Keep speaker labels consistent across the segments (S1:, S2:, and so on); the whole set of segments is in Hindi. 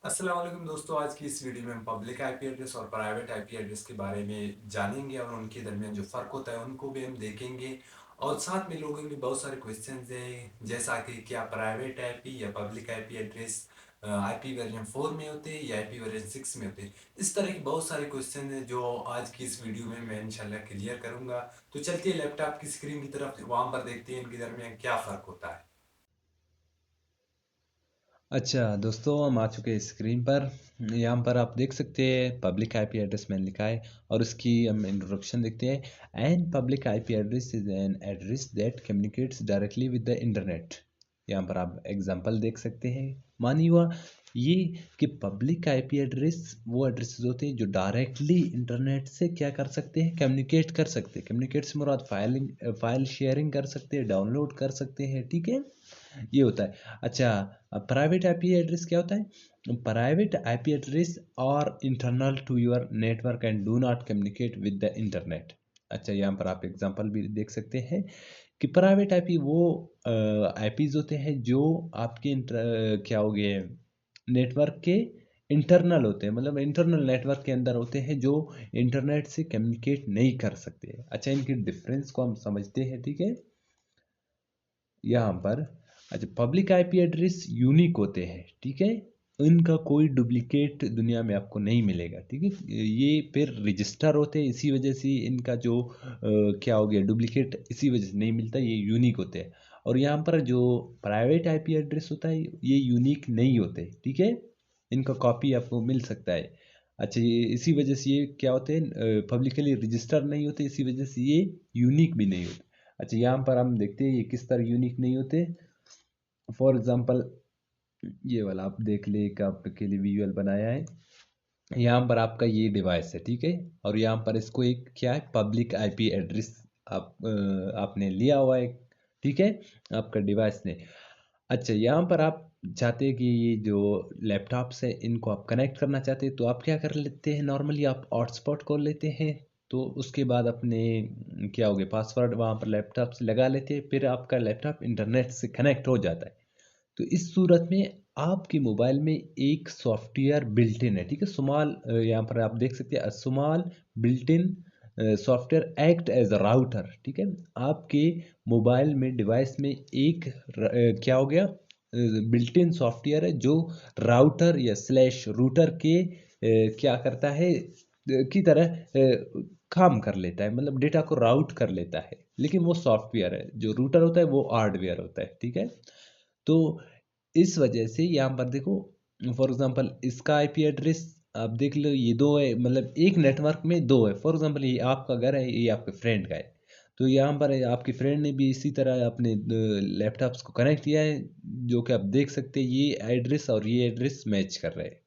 S1: अस्सलाम वालेकुम दोस्तों। आज की इस वीडियो में हम पब्लिक आईपी एड्रेस और प्राइवेट आईपी एड्रेस के बारे में जानेंगे और उनके दरमियान जो फ़र्क होता है उनको भी हम देखेंगे। और साथ में लोगों के बहुत सारे क्वेश्चंस हैं, जैसा कि क्या प्राइवेट आईपी या public IP address IP version 4 में होते हैं या आईपी वर्जन 6 में होते हैं। इस तरह के बहुत सारे क्वेश्चन हैं जो आज की इस वीडियो में मैं इंशाल्लाह क्लियर करूंगा। तो चलते लैपटॉप की स्क्रीन की तरफ, वहां पर देखते हैं इनके दरमियान क्या फ़र्क होता है।
S2: अच्छा दोस्तों, हम आ चुके हैं स्क्रीन पर। यहाँ पर आप देख सकते हैं पब्लिक आईपी एड्रेस मैंने लिखा है और उसकी हम इंट्रोडक्शन देखते हैं। An public IP address is an address that communicates directly with the internet. यहाँ पर आप एग्जांपल देख सकते हैं। मानिए हुआ ये कि पब्लिक आईपी एड्रेस वो एड्रेसेस होते हैं जो डायरेक्टली इंटरनेट से क्या कर सकते हैं, कम्युनिकेट कर सकते हैं। कम्युनिकेट से मुराद फाइल शेयरिंग कर सकते हैं, डाउनलोड कर सकते हैं, ठीक है। ये होता है। अच्छा, प्राइवेट आईपी एड्रेस क्या होता है? प्राइवेट आईपी एड्रेस और internal to your network and do not communicate with the internet. अच्छा, यहाँ पर आप एग्जांपल भी देख सकते हैं कि प्राइवेट आईपी वो आईपीज होते हैं जो आपके क्या हो गए, नेटवर्क के इंटरनल होते हैं, मतलब इंटरनल नेटवर्क के अंदर होते हैं, जो इंटरनेट से कम्युनिकेट नहीं कर सकते। अच्छा, इनकी डिफरेंस को हम समझते हैं, ठीक है। यहाँ पर अच्छा, पब्लिक आईपी एड्रेस यूनिक होते हैं, ठीक है। इनका कोई डुप्लीकेट दुनिया में आपको नहीं मिलेगा, ठीक है। ये फिर रजिस्टर होते हैं, इसी वजह से इनका जो क्या हो गया, डुप्लीकेट इसी वजह से नहीं मिलता, ये यूनिक होते हैं। और यहाँ पर जो प्राइवेट आईपी एड्रेस होता है ये यूनिक नहीं होते, ठीक है। इनका कॉपी आपको मिल सकता है। अच्छा, ये इसी वजह से ये क्या होते हैं, पब्लिकली रजिस्टर नहीं होते, इसी वजह से ये यूनिक भी नहीं होते। अच्छा, यहाँ पर हम देखते हैं ये किस तरह यूनिक नहीं होते। फॉर एग्जांपल ये वाला आप देख ले, एक आपके लिए विजुअल बनाया है। यहाँ पर आपका ये डिवाइस है, ठीक है। और यहाँ पर इसको एक क्या है, पब्लिक आईपी एड्रेस आपने लिया हुआ है, ठीक है, आपका डिवाइस ने। अच्छा, यहाँ पर आप चाहते हैं कि ये जो लैपटॉप्स है इनको आप कनेक्ट करना चाहते हैं, तो आप क्या कर लेते हैं, नॉर्मली आप हॉटस्पॉट खोल लेते हैं। तो उसके बाद अपने क्या हो गया, पासवर्ड वहाँ पर लैपटॉप से लगा लेते हैं, फिर आपका लैपटॉप इंटरनेट से कनेक्ट हो जाता है। तो इस सूरत में आपके मोबाइल में एक सॉफ्टवेयर बिल्ट इन है, ठीक है। स्मॉल, यहाँ पर आप देख सकते हैं small built in software act as a router, ठीक है। आपके मोबाइल में डिवाइस में एक क्या हो गया, बिल्ट इन सॉफ्टवेयर है जो राउटर या स्लैश रूटर के क्या करता है, की तरह काम कर लेता है, मतलब डेटा को राउट कर लेता है। लेकिन वो सॉफ्टवेयर है, जो रूटर होता है वो हार्डवेयर होता है, ठीक है। तो इस वजह से यहाँ पर देखो, फॉर एग्जांपल इसका आईपी एड्रेस आप देख लो, ये दो है, मतलब एक नेटवर्क में दो है। फॉर एग्जांपल ये आपका घर है, ये आपके फ्रेंड का है। तो यहाँ पर आपके फ्रेंड ने भी इसी तरह अपने लैपटॉप्स को कनेक्ट किया है, जो कि आप देख सकते हैं ये एड्रेस और ये एड्रेस मैच कर रहे हैं।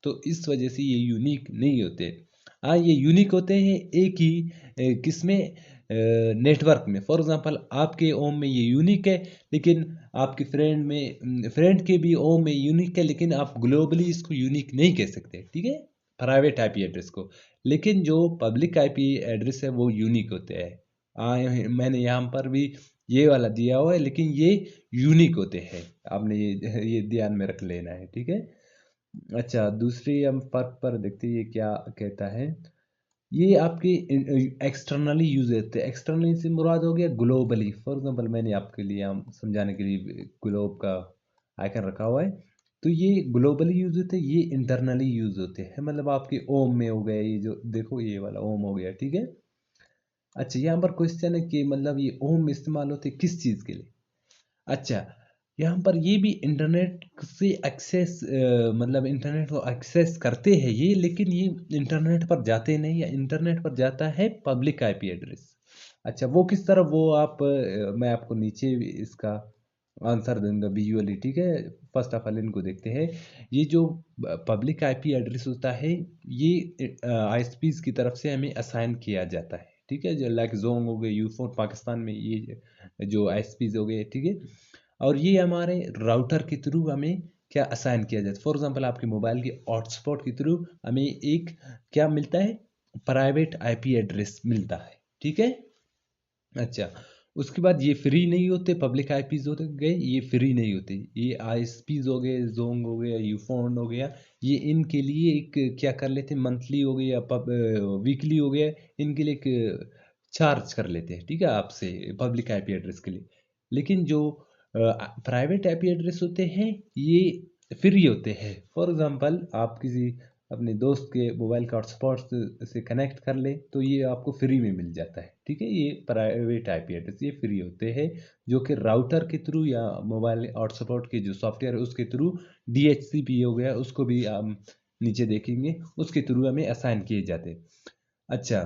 S2: तो इस वजह से ये यूनिक नहीं होते। हाँ, ये यूनिक होते हैं एक ही किसमें, नेटवर्क में। फॉर एग्जांपल आपके ओम में ये यूनिक है, लेकिन आपके फ्रेंड के भी ओम में यूनिक है, लेकिन आप ग्लोबली इसको यूनिक नहीं कह सकते, ठीक है, प्राइवेट आईपी एड्रेस को। लेकिन जो पब्लिक आईपी एड्रेस है वो यूनिक होते हैं। मैंने यहाँ पर भी ये वाला दिया हुआ है, लेकिन ये यूनिक होते हैं। आपने ये ध्यान में रख लेना है, ठीक है। अच्छा, दूसरी हम फर्क पर देखते हैं ये क्या कहता है। ये आपके एक्सटर्नली यूज होते हैं। एक्सटर्नली से मुराद हो गया ग्लोबली। फॉर एग्जांपल मैंने आपके लिए हम समझाने के लिए ग्लोब का आइकन रखा हुआ है। तो ये ग्लोबली यूज होते हैं, ये इंटरनली यूज होते हैं, मतलब आपके ओम में हो गए, ये जो देखो ये वाला ओम हो गया, ठीक है। अच्छा, यहाँ पर क्वेश्चन है कि मतलब ये ओम इस्तेमाल होते हैं किस चीज़ के लिए। अच्छा, यहाँ पर ये भी इंटरनेट से एक्सेस, मतलब इंटरनेट को एक्सेस करते हैं ये, लेकिन ये इंटरनेट पर जाते नहीं, या इंटरनेट पर जाता है पब्लिक आईपी एड्रेस। अच्छा, वो किस तरह, वो आप मैं आपको नीचे भी इसका आंसर दूंगा विजुअली, ठीक है। फर्स्ट ऑफ ऑल इनको देखते हैं। ये जो पब्लिक आईपी एड्रेस होता है ये आईएसपीज की तरफ से हमें असाइन किया जाता है, ठीक है। जो लाइक जोंग हो गए, यूफोन पाकिस्तान में ये जो आईएसपीज हो गए, ठीक है। और ये हमारे राउटर के थ्रू हमें क्या असाइन किया जाता है। फॉर एग्जांपल आपके मोबाइल के हॉटस्पॉट के थ्रू हमें एक क्या मिलता है, प्राइवेट आईपी एड्रेस मिलता है, ठीक है। अच्छा, उसके बाद ये फ्री नहीं होते, पब्लिक आईपीज होते गए, ये फ्री नहीं होते। ये आईएसपीज हो गए, जोंग हो गया, यूफोन हो गया, ये इनके लिए एक क्या कर लेते हैं, मंथली हो गया या वीकली हो गया, इनके लिए एक चार्ज कर लेते हैं, ठीक है, आपसे पब्लिक आईपी एड्रेस के लिए। लेकिन जो प्राइवेट आईपी एड्रेस होते हैं ये फ्री होते हैं। फॉर एग्जांपल आप किसी अपने दोस्त के मोबाइल का हॉटस्पॉट से कनेक्ट कर ले तो ये आपको फ्री में मिल जाता है, ठीक है। ये प्राइवेट आईपी एड्रेस ये फ्री होते हैं, जो कि राउटर के थ्रू या मोबाइल हॉटस्पॉट के जो सॉफ्टवेयर है उसके थ्रू, डीएचसीपी हो गया, उसको भी हम नीचे देखेंगे, उसके थ्रू हमें असाइन किए जाते हैं। अच्छा,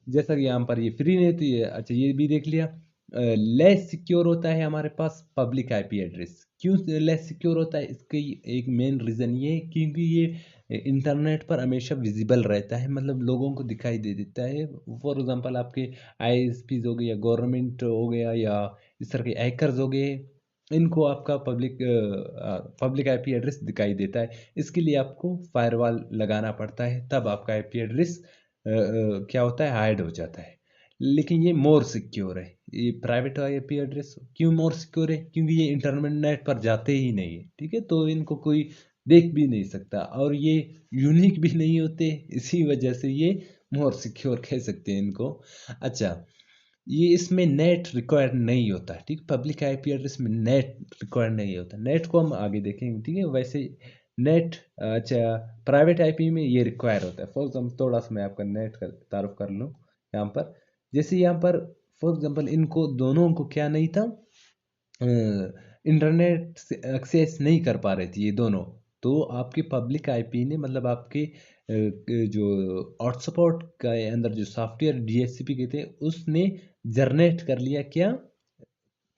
S2: जैसा कि यहाँ पर ये फ्री नहीं होती है, अच्छा ये भी देख लिया। लेस सिक्योर होता है हमारे पास पब्लिक आईपी एड्रेस। क्यों लेस सिक्योर होता है? इसके एक मेन रीज़न ये है क्योंकि ये इंटरनेट पर हमेशा विजिबल रहता है, मतलब लोगों को दिखाई दे देता है। फॉर एग्जांपल आपके आईएसपीज हो गए या गवर्नमेंट हो गया या इस तरह के हैकर्स हो गए, इनको आपका पब्लिक आईपी एड्रेस दिखाई देता है। इसके लिए आपको फायरवॉल लगाना पड़ता है, तब आपका आईपी एड्रेस क्या होता है, हाइड हो जाता है। लेकिन ये मोर सिक्योर है। ये प्राइवेट आईपी एड्रेस क्यों मोर सिक्योर है? क्योंकि ये इंटरनेट पर जाते ही नहीं है, ठीक है, तो इनको कोई देख भी नहीं सकता, और ये यूनिक भी नहीं होते, इसी वजह से ये मोर सिक्योर कह सकते हैं इनको। अच्छा, ये इसमें नेट रिक्वायर्ड नहीं होता, ठीक, पब्लिक आईपी एड्रेस में नेट रिक्वायर्ड नहीं होता। नेट को हम आगे देखेंगे, ठीक है। वैसे नेट, अच्छा, प्राइवेट आईपी में ये रिक्वायर होता है। फॉर एग्जाम्पल थोड़ा सा मैं आपका नेट का तारुफ कर लूँ यहाँ पर। जैसे यहाँ पर फॉर एग्जाम्पल इनको दोनों को क्या नहीं था, इंटरनेट से एक्सेस नहीं कर पा रहे थे ये दोनों। तो आपके पब्लिक आईपी ने, मतलब आपके जो हॉटस्पॉट के अंदर जो सॉफ्टवेयर डीएचसीपी के थे उसने जनरेट कर लिया क्या,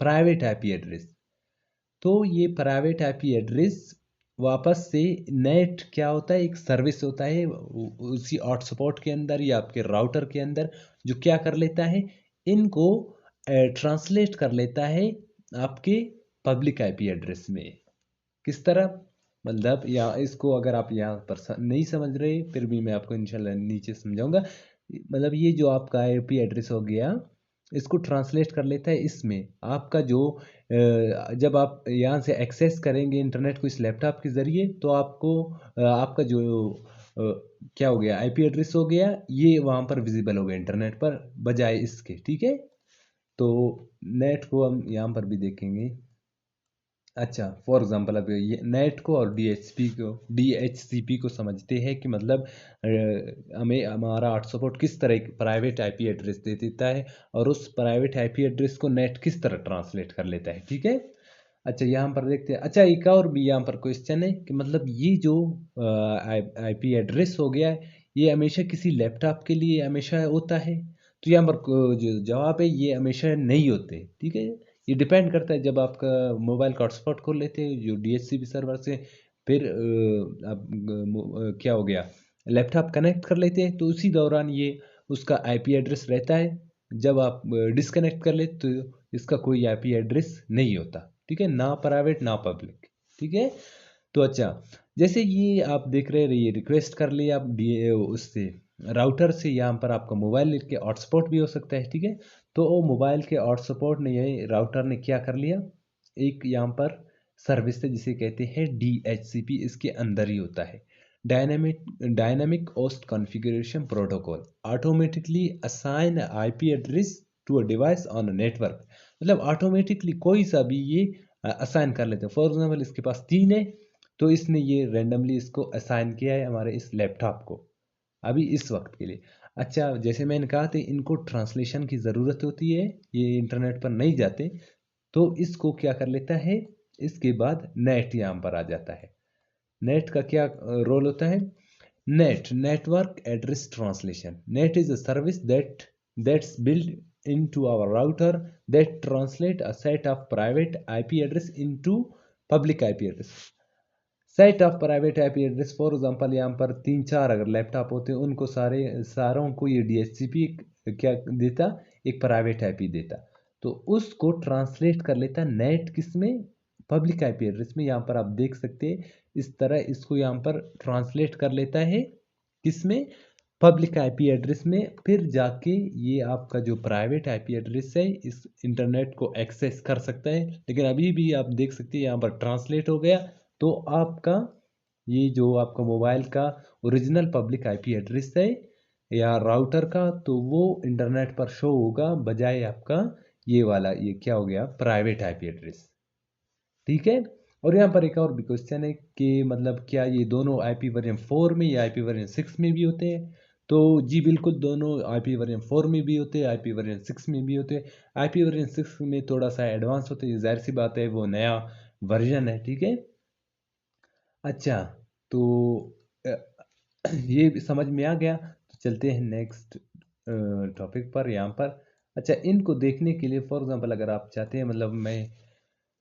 S2: प्राइवेट आईपी एड्रेस। तो ये प्राइवेट आईपी एड्रेस वापस से, नेट क्या होता है, एक सर्विस होता है उसी हॉटस्पॉट के अंदर या आपके राउटर के अंदर, जो क्या कर लेता है, इनको ट्रांसलेट कर लेता है आपके पब्लिक आईपी एड्रेस में। किस तरह, मतलब या इसको अगर आप यहाँ पर नहीं समझ रहे, फिर भी मैं आपको इंशाल्लाह नीचे समझाऊंगा। मतलब ये जो आपका आईपी एड्रेस हो गया, इसको ट्रांसलेट कर लेता है इसमें आपका जो जब आप यहाँ से एक्सेस करेंगे इंटरनेट को इस लैपटॉप के ज़रिए, तो आपको आपका जो अ, क्या हो गया, आईपी एड्रेस हो गया, ये वहाँ पर विजिबल हो गया इंटरनेट पर, बजाय इसके, ठीक है। तो नेट को हम यहाँ पर भी देखेंगे। अच्छा, फॉर एग्जांपल अब ये नेट को और डीएचसीपी को समझते हैं कि मतलब हमें हमारा हॉटस्पॉट किस तरह की प्राइवेट आईपी एड्रेस दे देता है, और उस प्राइवेट आईपी एड्रेस को नेट किस तरह ट्रांसलेट कर लेता है, ठीक है। अच्छा, यहाँ पर देखते हैं। अच्छा, एक और भी यहाँ पर क्वेश्चन है कि मतलब ये जो आईपी एड्रेस हो गया है, ये हमेशा किसी लैपटॉप के लिए हमेशा होता है? तो यहाँ पर जो जवाब है, ये हमेशा नहीं होते, ठीक है। ये डिपेंड करता है, जब आपका मोबाइल का हॉटस्पॉट खोल लेते हैं जो डीएचसीपी सर्वर से, फिर आप क्या हो गया, लैपटॉप कनेक्ट कर लेते हैं, तो उसी दौरान ये उसका आईपी एड्रेस रहता है। जब आप डिस्कनेक्ट कर लेते तो इसका कोई आईपी एड्रेस नहीं होता, ठीक है, ना प्राइवेट ना पब्लिक, ठीक है। तो अच्छा, जैसे ये आप देख रहे हैं, ये रिक्वेस्ट कर लिया आप उससे राउटर से, यहाँ पर आपका मोबाइल के हॉटस्पॉट भी हो सकता है, ठीक है। तो वो मोबाइल के हॉटस्पॉट ने, ये राउटर ने क्या कर लिया, एक यहाँ पर सर्विस है जिसे कहते हैं डीएचसीपी, इसके अंदर ही होता है, dynamic dynamic host configuration protocol, automatically assign IP address to a device on a network. मतलब ऑटोमेटिकली कोई सा भी ये असाइन कर लेते हैं। फॉर एग्जाम्पल इसके पास 3 है, तो इसने ये रैंडमली इसको असाइन किया है हमारे इस लैपटॉप को, अभी इस वक्त के लिए। अच्छा, जैसे मैंने कहा था इनको ट्रांसलेशन की ज़रूरत होती है, ये इंटरनेट पर नहीं जाते, तो इसको क्या कर लेता है, इसके बाद नेट यहाँ पर आ जाता है। नेट का क्या रोल होता है? Net, network address translation. Net is a service that's built into our router that translate a set of private IP address into public IP address। Set of private IP address, for example यहाँ पर 3-4 अगर लैपटॉप होते हैं, उनको सारों को ये डीएचसीपी क्या देता, एक प्राइवेट आईपी देता, तो उसको ट्रांसलेट कर लेता नेट, किसमें, पब्लिक आईपी एड्रेस में। यहाँ पर आप देख सकते हैं, इस तरह इसको यहाँ पर ट्रांसलेट कर लेता है, किसमें, पब्लिक आईपी एड्रेस में फिर जाके ये आपका जो प्राइवेट आईपी एड्रेस है इस इंटरनेट को एक्सेस कर सकता है। लेकिन अभी भी आप देख सकते हैं यहाँ पर ट्रांसलेट हो गया, तो आपका ये जो आपका मोबाइल का ओरिजिनल पब्लिक आईपी एड्रेस है या राउटर का, तो वो इंटरनेट पर शो होगा, बजाय आपका ये वाला, ये क्या हो गया, प्राइवेट आईपी एड्रेस। ठीक है। और यहाँ पर एक और भी क्वेश्चन है कि मतलब क्या ये दोनों आईपी वर्जन 4 में या आईपी वर्जन 6 में भी होते हैं? तो जी बिल्कुल, दोनों आईपी वर्जन 4 में भी होते हैं, आईपी वर्जन 6 में भी होते हैं। आईपी वर्जन 6 में थोड़ा सा एडवांस होते हैं, जाहिर सी बात है, वो नया वर्जन है। ठीक है। अच्छा, तो अ, ये भी समझ में आ गया, तो चलते हैं नेक्स्ट टॉपिक पर यहाँ पर। अच्छा, इनको देखने के लिए फॉर एग्जांपल अगर आप चाहते हैं, मतलब मैं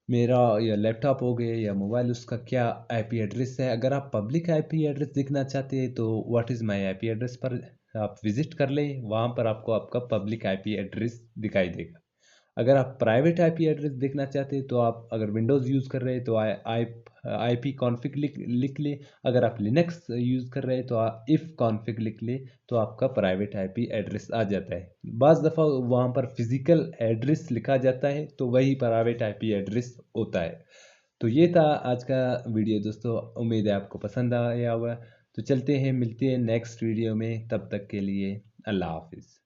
S2: मेरा या लैपटॉप हो गया या मोबाइल, उसका क्या आईपी एड्रेस है, अगर आप पब्लिक आईपी एड्रेस देखना चाहते हैं तो what is my IP address पर आप विजिट कर लें, वहाँ पर आपको आपका पब्लिक आईपी एड्रेस दिखाई देगा। अगर आप प्राइवेट आईपी एड्रेस देखना चाहते हैं, तो आप अगर विंडोज़ यूज़ कर रहे हैं तो आई पी कॉन्फ़िग लिख लें। अगर आप लिनक्स यूज़ कर रहे हैं तो इफ़ कॉन्फ़िग लिख लें, तो आपका प्राइवेट आईपी एड्रेस आ जाता है। बाज़ दफ़ा वहाँ पर फिज़िकल एड्रेस लिखा जाता है, तो वही प्राइवेट आईपी एड्रेस होता है। तो ये था आज का वीडियो दोस्तों, उम्मीद है आपको पसंद आया होगा। तो चलते हैं, मिलते हैं नेक्स्ट वीडियो में, तब तक के लिए अल्लाह हाफिज़।